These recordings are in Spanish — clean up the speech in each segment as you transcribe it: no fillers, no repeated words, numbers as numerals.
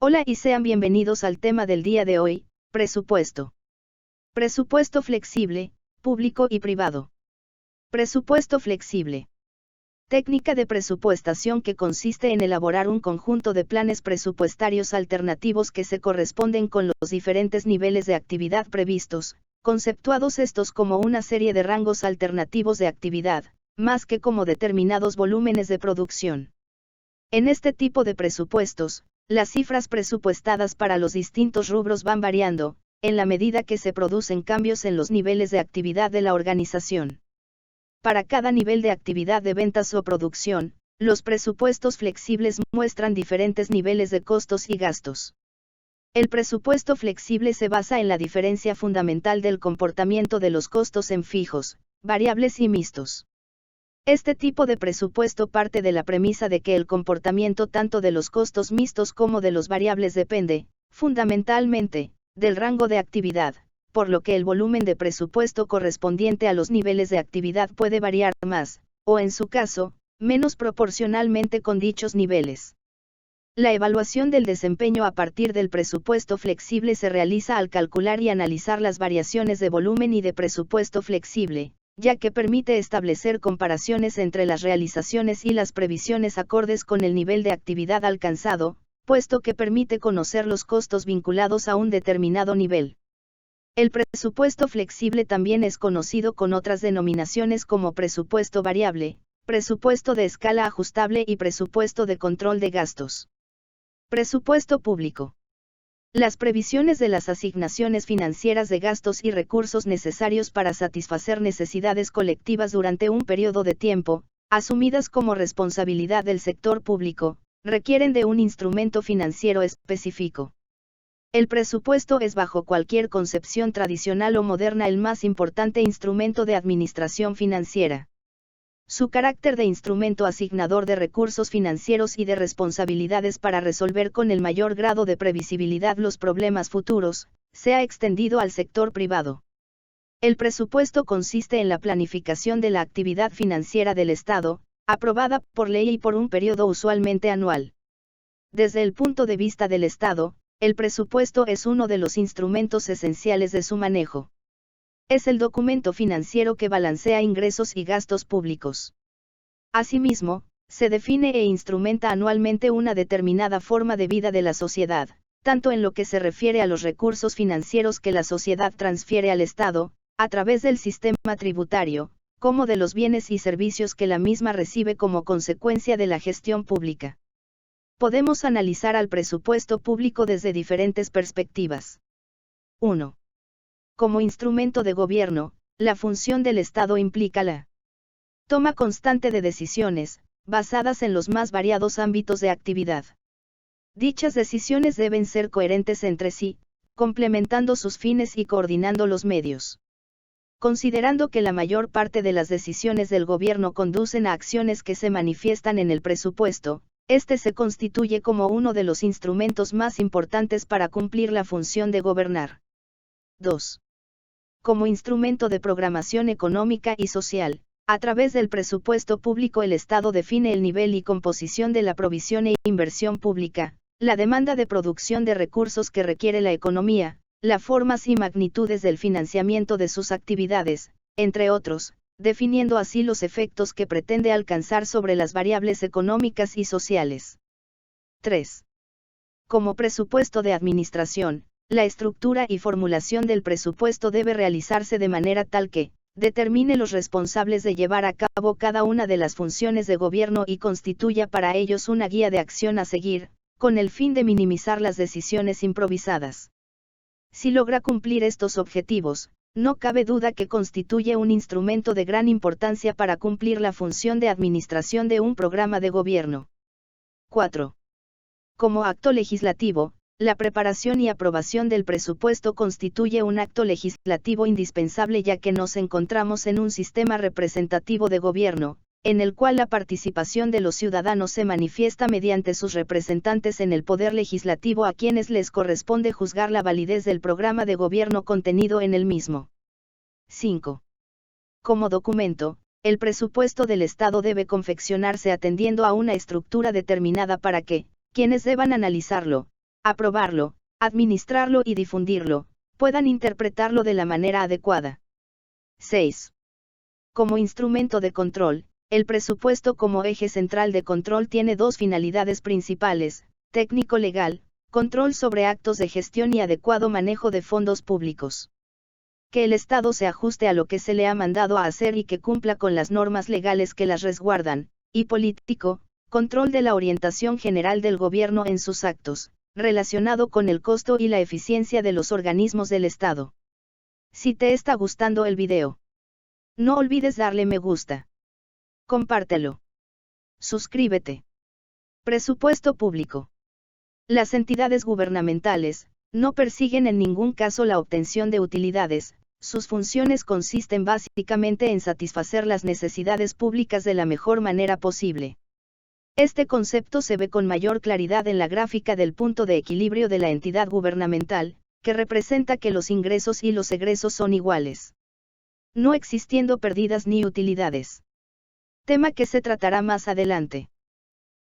Hola y sean bienvenidos al tema del día de hoy, presupuesto. Presupuesto flexible, público y privado. Presupuesto flexible. Técnica de presupuestación que consiste en elaborar un conjunto de planes presupuestarios alternativos que se corresponden con los diferentes niveles de actividad previstos, conceptuados estos como una serie de rangos alternativos de actividad, más que como determinados volúmenes de producción. En este tipo de presupuestos, las cifras presupuestadas para los distintos rubros van variando, en la medida que se producen cambios en los niveles de actividad de la organización. Para cada nivel de actividad de ventas o producción, los presupuestos flexibles muestran diferentes niveles de costos y gastos. El presupuesto flexible se basa en la diferencia fundamental del comportamiento de los costos en fijos, variables y mixtos. Este tipo de presupuesto parte de la premisa de que el comportamiento tanto de los costos mixtos como de los variables depende, fundamentalmente, del rango de actividad, por lo que el volumen de presupuesto correspondiente a los niveles de actividad puede variar más, o en su caso, menos proporcionalmente con dichos niveles. La evaluación del desempeño a partir del presupuesto flexible se realiza al calcular y analizar las variaciones de volumen y de presupuesto flexible, ya que permite establecer comparaciones entre las realizaciones y las previsiones acordes con el nivel de actividad alcanzado, puesto que permite conocer los costos vinculados a un determinado nivel. El presupuesto flexible también es conocido con otras denominaciones como presupuesto variable, presupuesto de escala ajustable y presupuesto de control de gastos. Presupuesto público. Las previsiones de las asignaciones financieras de gastos y recursos necesarios para satisfacer necesidades colectivas durante un periodo de tiempo, asumidas como responsabilidad del sector público, requieren de un instrumento financiero específico. El presupuesto es bajo cualquier concepción tradicional o moderna el más importante instrumento de administración financiera. Su carácter de instrumento asignador de recursos financieros y de responsabilidades para resolver con el mayor grado de previsibilidad los problemas futuros, se ha extendido al sector privado. El presupuesto consiste en la planificación de la actividad financiera del Estado, aprobada por ley y por un periodo usualmente anual. Desde el punto de vista del Estado, el presupuesto es uno de los instrumentos esenciales de su manejo. Es el documento financiero que balancea ingresos y gastos públicos. Asimismo, se define e instrumenta anualmente una determinada forma de vida de la sociedad, tanto en lo que se refiere a los recursos financieros que la sociedad transfiere al Estado, a través del sistema tributario, como de los bienes y servicios que la misma recibe como consecuencia de la gestión pública. Podemos analizar al presupuesto público desde diferentes perspectivas. 1. Como instrumento de gobierno, la función del Estado implica la toma constante de decisiones, basadas en los más variados ámbitos de actividad. Dichas decisiones deben ser coherentes entre sí, complementando sus fines y coordinando los medios. Considerando que la mayor parte de las decisiones del gobierno conducen a acciones que se manifiestan en el presupuesto, este se constituye como uno de los instrumentos más importantes para cumplir la función de gobernar. 2. Como instrumento de programación económica y social, a través del presupuesto público el Estado define el nivel y composición de la provisión e inversión pública, la demanda de producción de recursos que requiere la economía, las formas y magnitudes del financiamiento de sus actividades, entre otros, definiendo así los efectos que pretende alcanzar sobre las variables económicas y sociales. 3. Como presupuesto de administración, la estructura y formulación del presupuesto debe realizarse de manera tal que determine los responsables de llevar a cabo cada una de las funciones de gobierno y constituya para ellos una guía de acción a seguir, con el fin de minimizar las decisiones improvisadas. Si logra cumplir estos objetivos, no cabe duda que constituye un instrumento de gran importancia para cumplir la función de administración de un programa de gobierno. 4. Como acto legislativo, la preparación y aprobación del presupuesto constituye un acto legislativo indispensable ya que nos encontramos en un sistema representativo de gobierno, en el cual la participación de los ciudadanos se manifiesta mediante sus representantes en el poder legislativo a quienes les corresponde juzgar la validez del programa de gobierno contenido en el mismo. 5. Como documento, el presupuesto del Estado debe confeccionarse atendiendo a una estructura determinada para que, quienes deban analizarlo, aprobarlo, administrarlo y difundirlo, puedan interpretarlo de la manera adecuada. 6. Como instrumento de control, el presupuesto como eje central de control tiene dos finalidades principales: técnico-legal, control sobre actos de gestión y adecuado manejo de fondos públicos. Que el Estado se ajuste a lo que se le ha mandado a hacer y que cumpla con las normas legales que las resguardan, y político, control de la orientación general del gobierno en sus actos, relacionado con el costo y la eficiencia de los organismos del Estado. Si te está gustando el video, no olvides darle me gusta. Compártelo. Suscríbete. Presupuesto público. Las entidades gubernamentales no persiguen en ningún caso la obtención de utilidades. Sus funciones consisten básicamente en satisfacer las necesidades públicas de la mejor manera posible. Este concepto se ve con mayor claridad en la gráfica del punto de equilibrio de la entidad gubernamental, que representa que los ingresos y los egresos son iguales, no existiendo pérdidas ni utilidades. Tema que se tratará más adelante.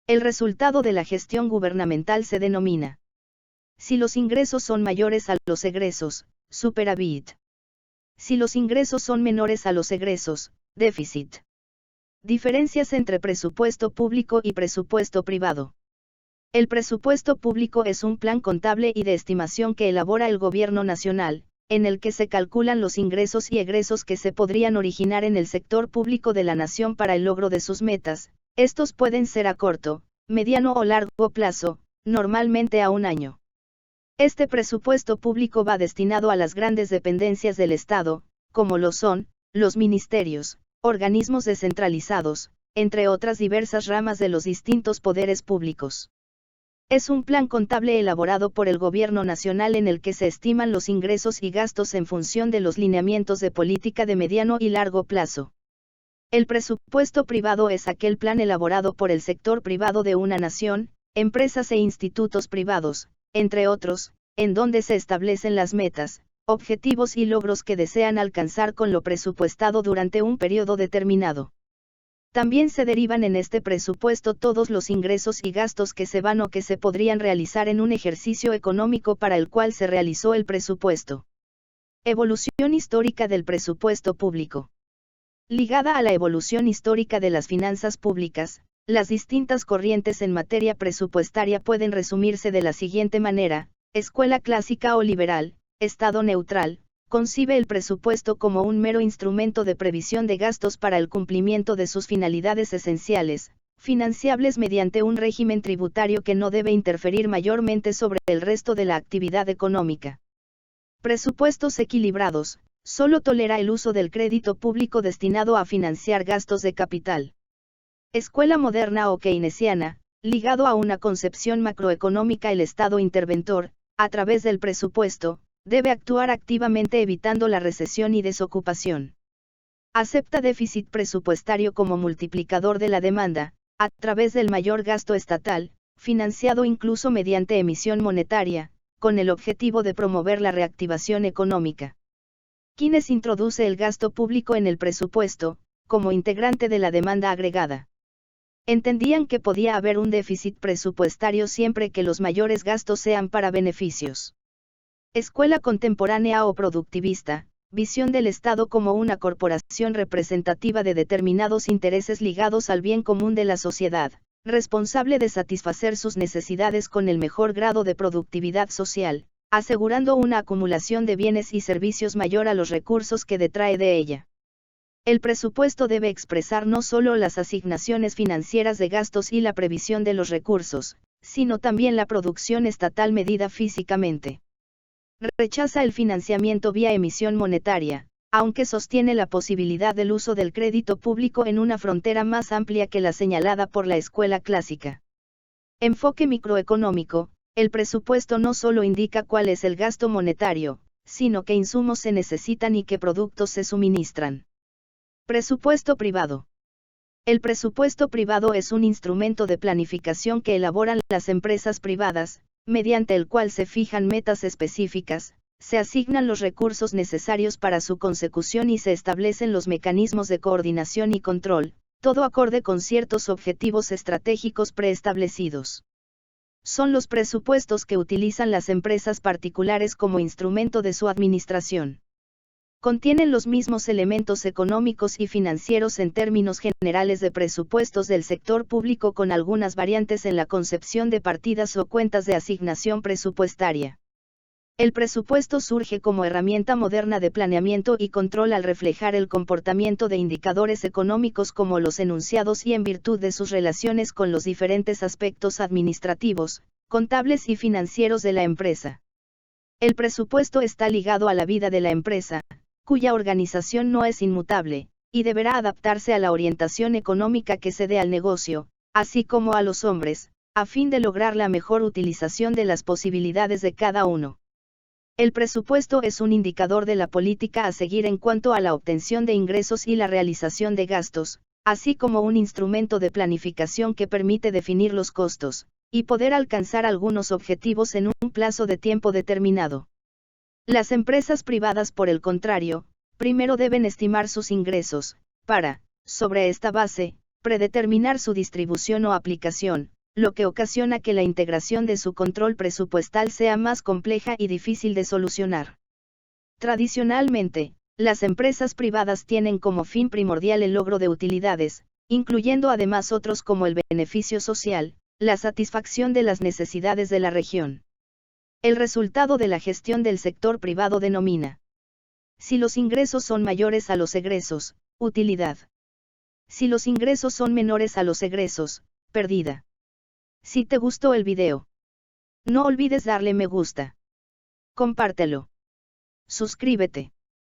El resultado de la gestión gubernamental se denomina: si los ingresos son mayores a los egresos, superávit. Si los ingresos son menores a los egresos, déficit. Diferencias entre presupuesto público y presupuesto privado. El presupuesto público es un plan contable y de estimación que elabora el Gobierno Nacional, en el que se calculan los ingresos y egresos que se podrían originar en el sector público de la nación para el logro de sus metas. Estos pueden ser a corto, mediano o largo plazo, normalmente a un año. Este presupuesto público va destinado a las grandes dependencias del Estado, como lo son los ministerios, organismos descentralizados, entre otras diversas ramas de los distintos poderes públicos. Es un plan contable elaborado por el Gobierno Nacional en el que se estiman los ingresos y gastos en función de los lineamientos de política de mediano y largo plazo. El presupuesto privado es aquel plan elaborado por el sector privado de una nación, empresas e institutos privados, entre otros, en donde se establecen las metas, objetivos y logros que desean alcanzar con lo presupuestado durante un periodo determinado. También se derivan en este presupuesto todos los ingresos y gastos que se van o que se podrían realizar en un ejercicio económico para el cual se realizó el presupuesto. Evolución histórica del presupuesto público. Ligada a la evolución histórica de las finanzas públicas, las distintas corrientes en materia presupuestaria pueden resumirse de la siguiente manera: escuela clásica o liberal, Estado neutral, concibe el presupuesto como un mero instrumento de previsión de gastos para el cumplimiento de sus finalidades esenciales, financiables mediante un régimen tributario que no debe interferir mayormente sobre el resto de la actividad económica. Presupuestos equilibrados, solo tolera el uso del crédito público destinado a financiar gastos de capital. Escuela moderna o keynesiana, ligado a una concepción macroeconómica, el Estado interventor, a través del presupuesto, debe actuar activamente evitando la recesión y desocupación. Acepta déficit presupuestario como multiplicador de la demanda, a través del mayor gasto estatal, financiado incluso mediante emisión monetaria, con el objetivo de promover la reactivación económica. Keynes introduce el gasto público en el presupuesto, como integrante de la demanda agregada. Entendían que podía haber un déficit presupuestario siempre que los mayores gastos sean para beneficios. Escuela contemporánea o productivista, visión del Estado como una corporación representativa de determinados intereses ligados al bien común de la sociedad, responsable de satisfacer sus necesidades con el mejor grado de productividad social, asegurando una acumulación de bienes y servicios mayor a los recursos que detrae de ella. El presupuesto debe expresar no solo las asignaciones financieras de gastos y la previsión de los recursos, sino también la producción estatal medida físicamente. Rechaza el financiamiento vía emisión monetaria, aunque sostiene la posibilidad del uso del crédito público en una frontera más amplia que la señalada por la escuela clásica. Enfoque microeconómico. El presupuesto no solo indica cuál es el gasto monetario, sino qué insumos se necesitan y qué productos se suministran. Presupuesto privado. El presupuesto privado es un instrumento de planificación que elaboran las empresas privadas, mediante el cual se fijan metas específicas, se asignan los recursos necesarios para su consecución y se establecen los mecanismos de coordinación y control, todo acorde con ciertos objetivos estratégicos preestablecidos. Son los presupuestos que utilizan las empresas particulares como instrumento de su administración. Contienen los mismos elementos económicos y financieros en términos generales de presupuestos del sector público, con algunas variantes en la concepción de partidas o cuentas de asignación presupuestaria. El presupuesto surge como herramienta moderna de planeamiento y control al reflejar el comportamiento de indicadores económicos como los enunciados y en virtud de sus relaciones con los diferentes aspectos administrativos, contables y financieros de la empresa. El presupuesto está ligado a la vida de la empresa, cuya organización no es inmutable, y deberá adaptarse a la orientación económica que se dé al negocio, así como a los hombres, a fin de lograr la mejor utilización de las posibilidades de cada uno. El presupuesto es un indicador de la política a seguir en cuanto a la obtención de ingresos y la realización de gastos, así como un instrumento de planificación que permite definir los costos, y poder alcanzar algunos objetivos en un plazo de tiempo determinado. Las empresas privadas, por el contrario, primero deben estimar sus ingresos, para, sobre esta base, predeterminar su distribución o aplicación, lo que ocasiona que la integración de su control presupuestal sea más compleja y difícil de solucionar. Tradicionalmente, las empresas privadas tienen como fin primordial el logro de utilidades, incluyendo además otros como el beneficio social, la satisfacción de las necesidades de la región. El resultado de la gestión del sector privado denomina: si los ingresos son mayores a los egresos, utilidad. Si los ingresos son menores a los egresos, pérdida. Si te gustó el video, no olvides darle me gusta. Compártelo. Suscríbete.